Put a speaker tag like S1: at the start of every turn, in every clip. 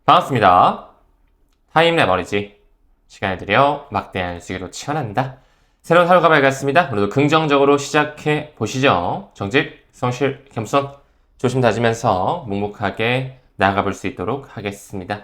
S1: 반갑습니다. 타임랩 어리지. 시간을 들여 막대한 수익으로 치환한다. 새로운 하루가 밝았습니다. 오늘도 긍정적으로 시작해 보시죠. 정직, 성실, 겸손, 조심 다지면서 묵묵하게 나아가볼 수 있도록 하겠습니다.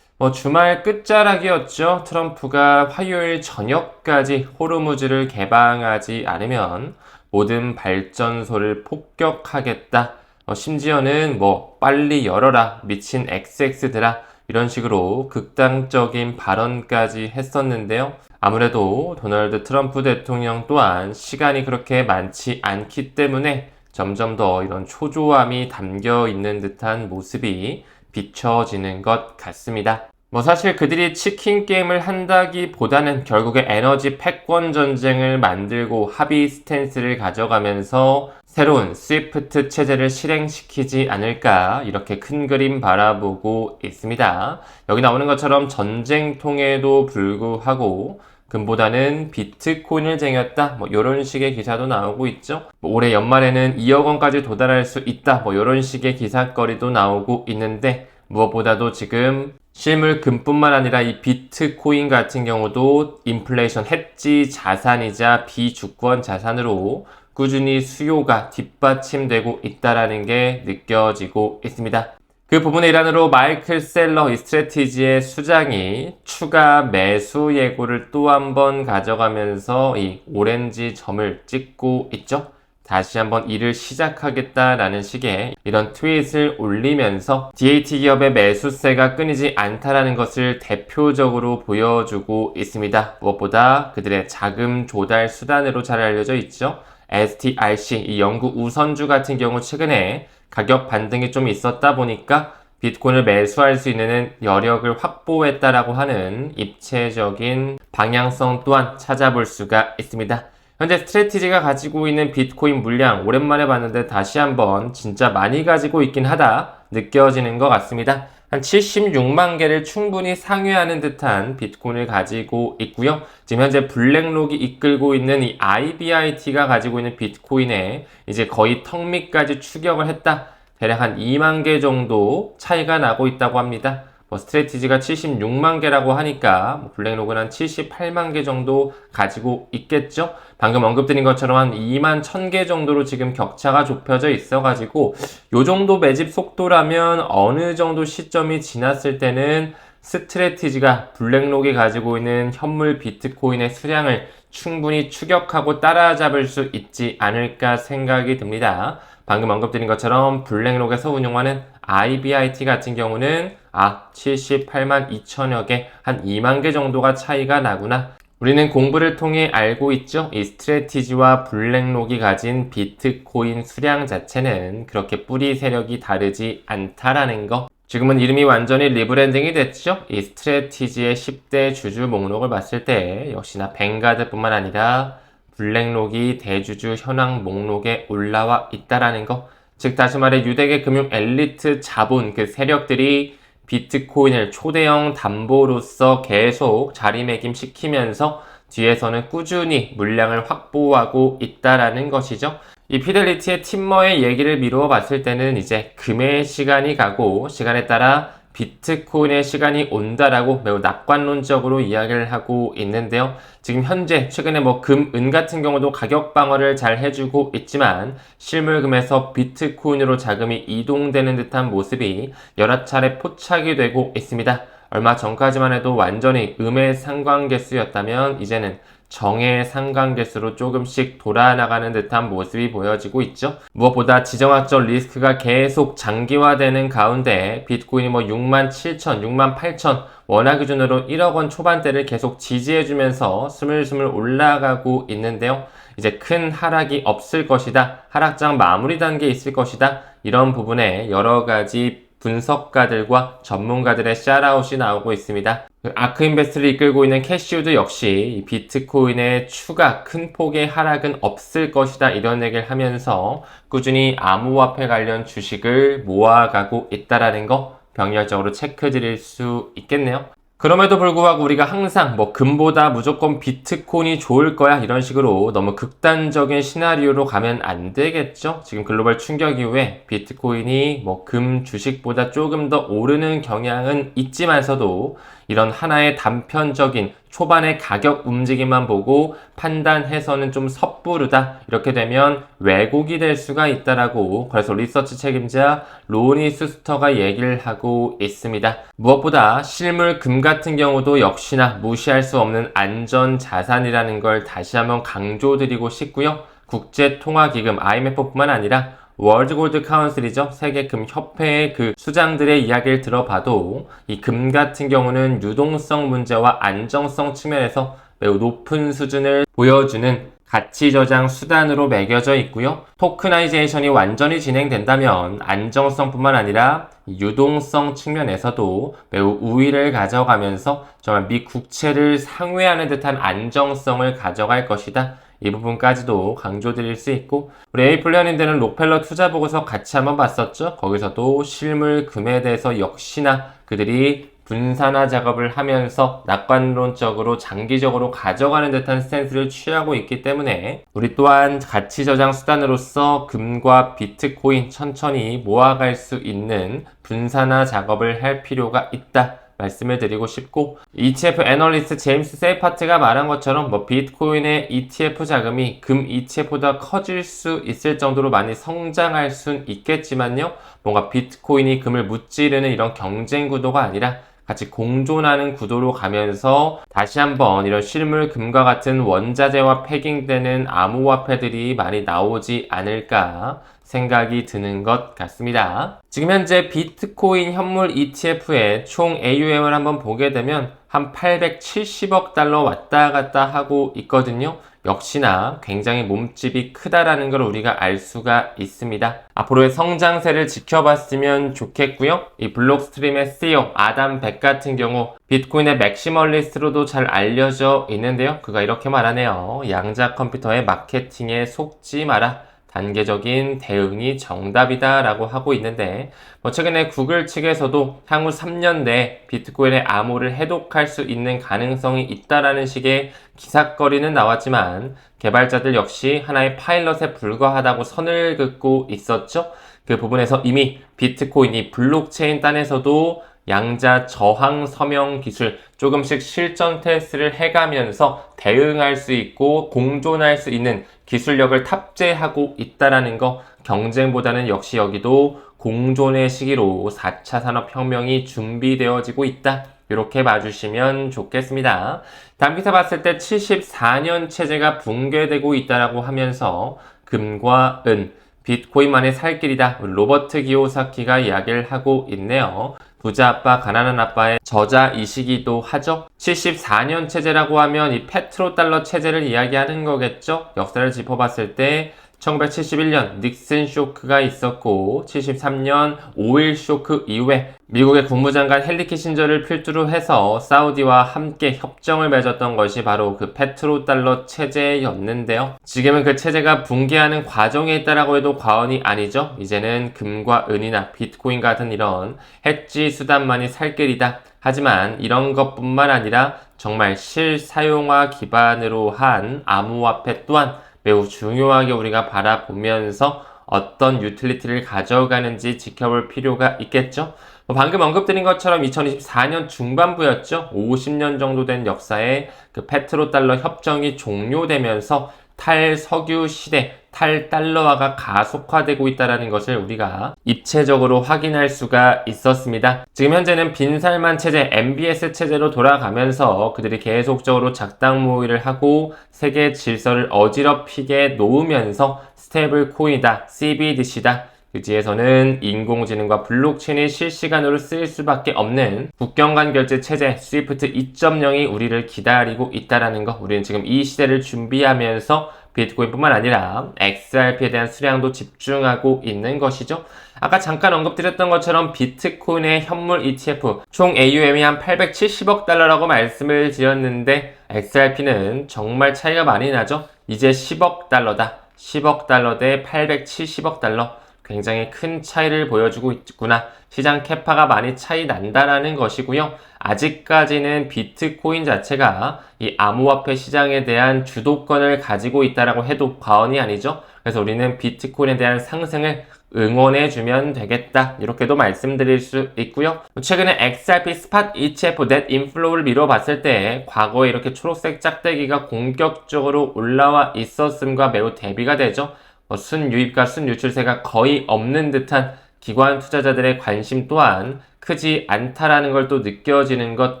S1: 주말 끝자락이었죠. 트럼프가 화요일 저녁까지 호르무즈를 개방하지 않으면 모든 발전소를 폭격하겠다. 심지어는 빨리 열어라 미친 XX들아 이런 식으로 극단적인 발언까지 했었는데요. 아무래도 도널드 트럼프 대통령 또한 시간이 그렇게 많지 않기 때문에 점점 더 이런 초조함이 담겨 있는 듯한 모습이 비춰지는 것 같습니다. 사실 그들이 치킨 게임을 한다기보다는 결국에 에너지 패권 전쟁을 만들고 합의 스탠스를 가져가면서 새로운 스위프트 체제를 실행시키지 않을까 이렇게 큰 그림 바라보고 있습니다. 여기 나오는 것처럼 전쟁통에도 불구하고 금보다는 비트코인을 쟁였다 이런 식의 기사도 나오고 있죠. 올해 연말에는 2억 원까지 도달할 수 있다 이런 식의 기사거리도 나오고 있는데 무엇보다도 지금 실물 금뿐만 아니라 이 비트코인 같은 경우도 인플레이션 해지 자산이자 비주권 자산으로 꾸준히 수요가 뒷받침되고 있다는 게 느껴지고 있습니다. 그 부분의 일환으로 마이클 셀러 이 스트래티지의 수장이 추가 매수 예고를 또 한 번 가져가면서 이 오렌지 점을 찍고 있죠. 다시 한번 일을 시작하겠다라는 식의 이런 트윗을 올리면서 DAT 기업의 매수세가 끊이지 않다라는 것을 대표적으로 보여주고 있습니다. 무엇보다 그들의 자금 조달 수단으로 잘 알려져 있죠. STRC, 이 영구 우선주 같은 경우 최근에 가격 반등이 좀 있었다 보니까 비트코인을 매수할 수 있는 여력을 확보했다라고 하는 입체적인 방향성 또한 찾아볼 수가 있습니다. 현재 스트래티지가 가지고 있는 비트코인 물량 오랜만에 봤는데 다시 한번 진짜 많이 가지고 있긴 하다 느껴지는 것 같습니다. 한 76만 개를 충분히 상회하는 듯한 비트코인을 가지고 있고요. 지금 현재 블랙록이 이끌고 있는 이 IBIT가 가지고 있는 비트코인에 이제 거의 턱 밑까지 추격을 했다. 대략 한 2만 개 정도 차이가 나고 있다고 합니다. 스트래티지가 76만 개라고 하니까 블랙록은 한 78만 개 정도 가지고 있겠죠? 방금 언급드린 것처럼 한 2만 1000개 정도로 지금 격차가 좁혀져 있어가지고 요 정도 매집 속도라면 어느 정도 시점이 지났을 때는 스트래티지가 블랙록이 가지고 있는 현물 비트코인의 수량을 충분히 추격하고 따라잡을 수 있지 않을까 생각이 듭니다. 방금 언급드린 것처럼 블랙록에서 운용하는 IBIT 같은 경우는 78만 2천여 개, 한 2만 개 정도가 차이가 나구나. 우리는 공부를 통해 알고 있죠. 이 스트래티지와 블랙록이 가진 비트코인 수량 자체는 그렇게 뿌리 세력이 다르지 않다라는 거. 지금은 이름이 완전히 리브랜딩이 됐죠. 이 스트래티지의 10대 주주 목록을 봤을 때 역시나 뱅가드뿐만 아니라 블랙록이 대주주 현황 목록에 올라와 있다라는 거. 즉 다시 말해 유대계 금융 엘리트 자본 그 세력들이 비트코인을 초대형 담보로서 계속 자리매김시키면서 뒤에서는 꾸준히 물량을 확보하고 있다라는 것이죠. 이 피델리티의 팀머의 얘기를 미루어 봤을 때는 이제 금의 시간이 가고 시간에 따라 비트코인의 시간이 온다라고 매우 낙관론적으로 이야기를 하고 있는데요. 지금 현재 최근에 금, 은 같은 경우도 가격 방어를 잘 해주고 있지만 실물금에서 비트코인으로 자금이 이동되는 듯한 모습이 여러 차례 포착이 되고 있습니다. 얼마 전까지만 해도 완전히 음의 상관계수였다면 이제는 정의 상관계수로 조금씩 돌아나가는 듯한 모습이 보여지고 있죠. 무엇보다 지정학적 리스크가 계속 장기화되는 가운데 비트코인이 6만 7천, 6만 8천 원화 기준으로 1억 원 초반대를 계속 지지해주면서 스물스물 올라가고 있는데요. 이제 큰 하락이 없을 것이다. 하락장 마무리 단계에 있을 것이다. 이런 부분에 여러 가지 분석가들과 전문가들의 샤라웃이 나오고 있습니다. 아크인베스트를 이끌고 있는 캐시우드 역시 비트코인의 추가 큰 폭의 하락은 없을 것이다 이런 얘기를 하면서 꾸준히 암호화폐 관련 주식을 모아가고 있다라는 거 병렬적으로 체크 드릴 수 있겠네요. 그럼에도 불구하고 우리가 항상 뭐 금보다 무조건 비트코인이 좋을 거야 이런 식으로 너무 극단적인 시나리오로 가면 안 되겠죠? 지금 글로벌 충격 이후에 비트코인이 뭐 금 주식보다 조금 더 오르는 경향은 있지만서도 이런 하나의 단편적인 초반의 가격 움직임만 보고 판단해서는 좀 섣부르다. 이렇게 되면 왜곡이 될 수가 있다라고 그래서 리서치 책임자 로니 수스터가 얘기를 하고 있습니다. 무엇보다 실물 금 같은 경우도 역시나 무시할 수 없는 안전 자산이라는 걸 다시 한번 강조드리고 싶고요. 국제통화기금 IMF뿐만 아니라 월드 골드 카운슬이죠. 세계 금 협회의 그 수장들의 이야기를 들어봐도 이 금 같은 경우는 유동성 문제와 안정성 측면에서 매우 높은 수준을 보여주는 가치 저장 수단으로 매겨져 있고요. 토크나이제이션이 완전히 진행된다면 안정성뿐만 아니라 유동성 측면에서도 매우 우위를 가져가면서 정말 미 국채를 상회하는 듯한 안정성을 가져갈 것이다. 이 부분까지도 강조드릴 수 있고 우리 에이플랜인데는 록펠러 투자 보고서 같이 한번 봤었죠. 거기서도 실물 금에 대해서 역시나 그들이 분산화 작업을 하면서 낙관론적으로 장기적으로 가져가는 듯한 스탠스를 취하고 있기 때문에 우리 또한 가치 저장 수단으로서 금과 비트코인 천천히 모아갈 수 있는 분산화 작업을 할 필요가 있다. 말씀을 드리고 싶고 ETF 애널리스트 제임스 세이파트가 말한 것처럼 뭐 비트코인의 ETF 자금이 금 ETF보다 커질 수 있을 정도로 많이 성장할 순 있겠지만요. 뭔가 비트코인이 금을 무찌르는 이런 경쟁 구도가 아니라 같이 공존하는 구도로 가면서 다시 한번 이런 실물 금과 같은 원자재와 패깅되는 암호화폐들이 많이 나오지 않을까 생각이 드는 것 같습니다. 지금 현재 비트코인 현물 ETF의 총 AUM을 한번 보게 되면 한 870억 달러 왔다 갔다 하고 있거든요. 역시나 굉장히 몸집이 크다라는 걸 우리가 알 수가 있습니다. 앞으로의 성장세를 지켜봤으면 좋겠고요. 이 블록스트림의 CEO 아담 백 같은 경우 비트코인의 맥시멀리스트로도 잘 알려져 있는데요. 그가 이렇게 말하네요. 양자 컴퓨터의 마케팅에 속지 마라. 단계적인 대응이 정답이다 라고 하고 있는데 최근에 구글 측에서도 향후 3년 내에 비트코인의 암호를 해독할 수 있는 가능성이 있다라는 식의 기사거리는 나왔지만 개발자들 역시 하나의 파일럿에 불과하다고 선을 긋고 있었죠. 그 부분에서 이미 비트코인이 블록체인 단에서도 양자 저항 서명 기술 조금씩 실전 테스트를 해가면서 대응할 수 있고 공존할 수 있는 기술력을 탑재하고 있다라는 거 경쟁보다는 역시 여기도 공존의 시기로 4차 산업혁명이 준비되어지고 있다. 이렇게 봐주시면 좋겠습니다. 다음 기사 봤을 때 74년 체제가 붕괴되고 있다라고 하면서 금과 은, 비트코인만의 살 길이다. 로버트 기요사키가 이야기를 하고 있네요. 부자 아빠, 가난한 아빠의 저자이시기도 하죠. 74년 체제라고 하면 이 페트로달러 체제를 이야기하는 거겠죠. 역사를 짚어봤을 때 1971년 닉슨 쇼크가 있었고 73년 오일 쇼크 이후에 미국의 국무장관 헨리 키신저를 필두로 해서 사우디와 함께 협정을 맺었던 것이 바로 그 페트로달러 체제였는데요. 지금은 그 체제가 붕괴하는 과정에 있다라고 해도 과언이 아니죠. 이제는 금과 은이나 비트코인 같은 이런 해지 수단만이 살 길이다. 하지만 이런 것뿐만 아니라 정말 실사용화 기반으로 한 암호화폐 또한 매우 중요하게 우리가 바라보면서 어떤 유틸리티를 가져가는지 지켜볼 필요가 있겠죠. 방금 언급드린 것처럼 2024년 중반부였죠. 50년 정도 된 역사에 그 페트로달러 협정이 종료되면서 탈석유 시대, 탈달러화가 가속화되고 있다는 것을 우리가 입체적으로 확인할 수가 있었습니다. 지금 현재는 빈살만 체제, MBS 체제로 돌아가면서 그들이 계속적으로 작당 모의를 하고 세계 질서를 어지럽히게 놓으면서 스테이블 코인이다, CBDC다. 그 뒤에서는 인공지능과 블록체인이 실시간으로 쓰일 수밖에 없는 국경 간 결제 체제 스위프트 2.0이 우리를 기다리고 있다는 거. 우리는 지금 이 시대를 준비하면서 비트코인뿐만 아니라 XRP에 대한 수량도 집중하고 있는 것이죠. 아까 잠깐 언급드렸던 것처럼 비트코인의 현물 ETF 총 AUM이 한 870억 달러라고 말씀을 드렸는데 XRP는 정말 차이가 많이 나죠. 이제 10억 달러다. 10억 달러 대 870억 달러. 굉장히 큰 차이를 보여주고 있구나. 시장 캐파가 많이 차이 난다라는 것이고요. 아직까지는 비트코인 자체가 이 암호화폐 시장에 대한 주도권을 가지고 있다라고 해도 과언이 아니죠. 그래서 우리는 비트코인에 대한 상승을 응원해주면 되겠다. 이렇게도 말씀드릴 수 있고요. 최근에 XRP 스팟 ETF 넷 인플로우를 미뤄봤을 때 과거에 이렇게 초록색 짝대기가 공격적으로 올라와 있었음과 매우 대비가 되죠. 순유입과 순유출세가 거의 없는 듯한 기관 투자자들의 관심 또한 크지 않다라는 걸 또 느껴지는 것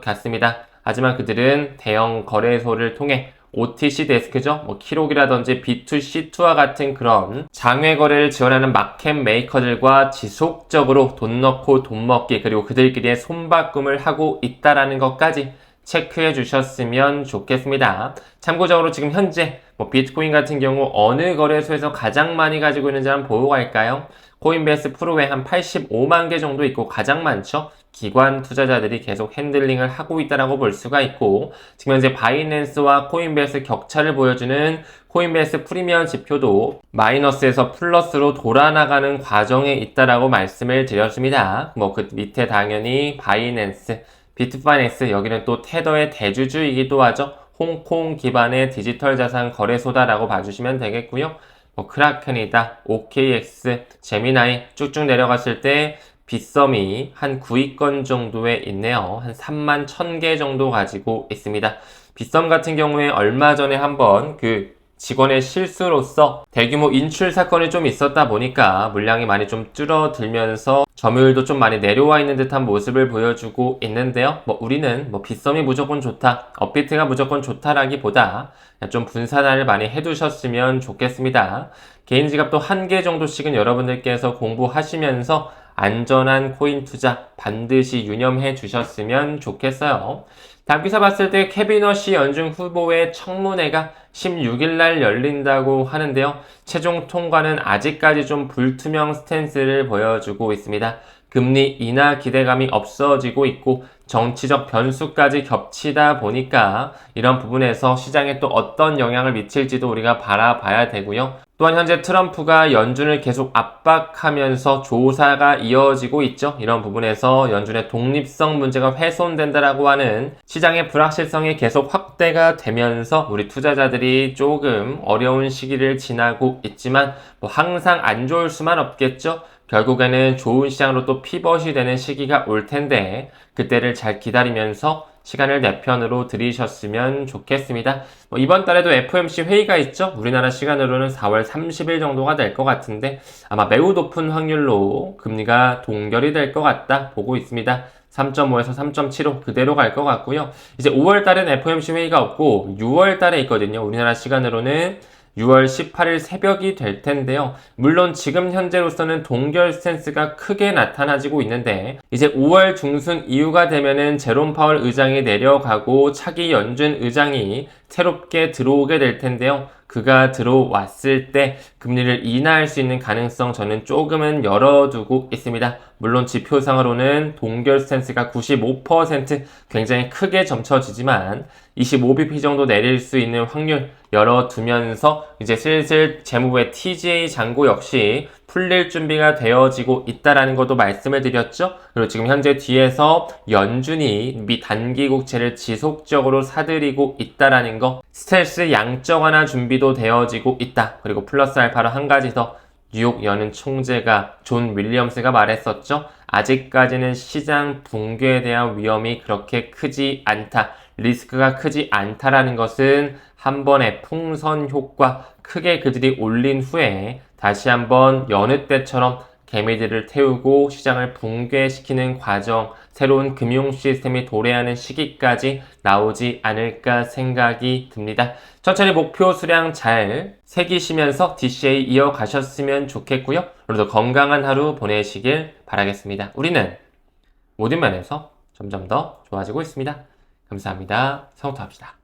S1: 같습니다. 하지만 그들은 대형 거래소를 통해 OTC 데스크죠. 키록이라든지 B2C2와 같은 그런 장외 거래를 지원하는 마켓 메이커들과 지속적으로 돈 넣고 돈 먹기 그리고 그들끼리의 손바꿈을 하고 있다라는 것까지 체크해 주셨으면 좋겠습니다. 참고적으로 지금 현재 비트코인 같은 경우 어느 거래소에서 가장 많이 가지고 있는지 한번 보고 갈까요? 코인베이스 프로에 한 85만 개 정도 있고 가장 많죠. 기관 투자자들이 계속 핸들링을 하고 있다라고 볼 수가 있고 지금 현재 바이낸스와 코인베이스 격차를 보여주는 코인베이스 프리미엄 지표도 마이너스에서 플러스로 돌아나가는 과정에 있다라고 말씀을 드렸습니다. 그 밑에 당연히 바이낸스, 비트파이낸스 여기는 또 테더의 대주주이기도 하죠. 홍콩 기반의 디지털 자산 거래소다라고 봐주시면 되겠고요. 크라켄이다, OKX, 제미나이 쭉쭉 내려갔을 때 빗썸이 한 9위권 정도에 있네요. 한 3만 1000개 정도 가지고 있습니다. 빗썸 같은 경우에 얼마 전에 한번 직원의 실수로서 대규모 인출 사건이 좀 있었다 보니까 물량이 많이 좀 줄어들면서 점유율도 좀 많이 내려와 있는 듯한 모습을 보여주고 있는데요. 우리는 빗썸이 무조건 좋다, 업비트가 무조건 좋다라기보다 좀 분산화를 많이 해두셨으면 좋겠습니다. 개인 지갑도 1개 정도씩은 여러분들께서 공부하시면서 안전한 코인 투자 반드시 유념해 주셨으면 좋겠어요. 다음 기사 봤을 때 캐비너시 연중 후보의 청문회가 16일날 열린다고 하는데요. 최종 통과는 아직까지 좀 불투명 스탠스를 보여주고 있습니다. 금리 인하 기대감이 없어지고 있고 정치적 변수까지 겹치다 보니까 이런 부분에서 시장에 또 어떤 영향을 미칠지도 우리가 바라봐야 되고요. 또한 현재 트럼프가 연준을 계속 압박하면서 조사가 이어지고 있죠. 이런 부분에서 연준의 독립성 문제가 훼손된다라고 하는 시장의 불확실성이 계속 확대가 되면서 우리 투자자들이 조금 어려운 시기를 지나고 있지만 항상 안 좋을 수만 없겠죠. 결국에는 좋은 시장으로 또 피벗이 되는 시기가 올 텐데 그때를 잘 기다리면서 시간을 내 편으로 들이셨으면 좋겠습니다. 이번 달에도 FOMC 회의가 있죠. 우리나라 시간으로는 4월 30일 정도가 될 것 같은데 아마 매우 높은 확률로 금리가 동결이 될 것 같다 보고 있습니다. 3.5에서 3.75 그대로 갈 것 같고요. 이제 5월 달엔 FOMC 회의가 없고 6월 달에 있거든요. 우리나라 시간으로는 6월 18일 새벽이 될 텐데요. 물론 지금 현재로서는 동결 스탠스가 크게 나타나지고 있는데 이제 5월 중순 이후가 되면은 제롬 파월 의장이 내려가고 차기 연준 의장이 새롭게 들어오게 될 텐데요. 그가 들어왔을 때 금리를 인하할 수 있는 가능성 저는 조금은 열어두고 있습니다. 물론 지표상으로는 동결 스탠스가 95% 굉장히 크게 점쳐지지만 25bp 정도 내릴 수 있는 확률 열어두면서 이제 슬슬 재무부의 TGA 잔고 역시 풀릴 준비가 되어지고 있다라는 것도 말씀을 드렸죠. 그리고 지금 현재 뒤에서 연준이 미 단기 국채를 지속적으로 사들이고 있다라는 거, 스텔스 양적 완화 준비도 되어지고 있다. 그리고 플러스 알파로 한 가지 더 뉴욕 연은 총재가 존 윌리엄스가 말했었죠. 아직까지는 시장 붕괴에 대한 위험이 그렇게 크지 않다. 리스크가 크지 않다라는 것은 한 번의 풍선 효과 크게 그들이 올린 후에 다시 한번 여느 때처럼 개미들을 태우고 시장을 붕괴시키는 과정, 새로운 금융 시스템이 도래하는 시기까지 나오지 않을까 생각이 듭니다. 천천히 목표 수량 잘 새기시면서 DCA 이어가셨으면 좋겠고요. 오늘도 건강한 하루 보내시길 바라겠습니다. 우리는 모든 면에서 점점 더 좋아지고 있습니다. 감사합니다. 성투합시다.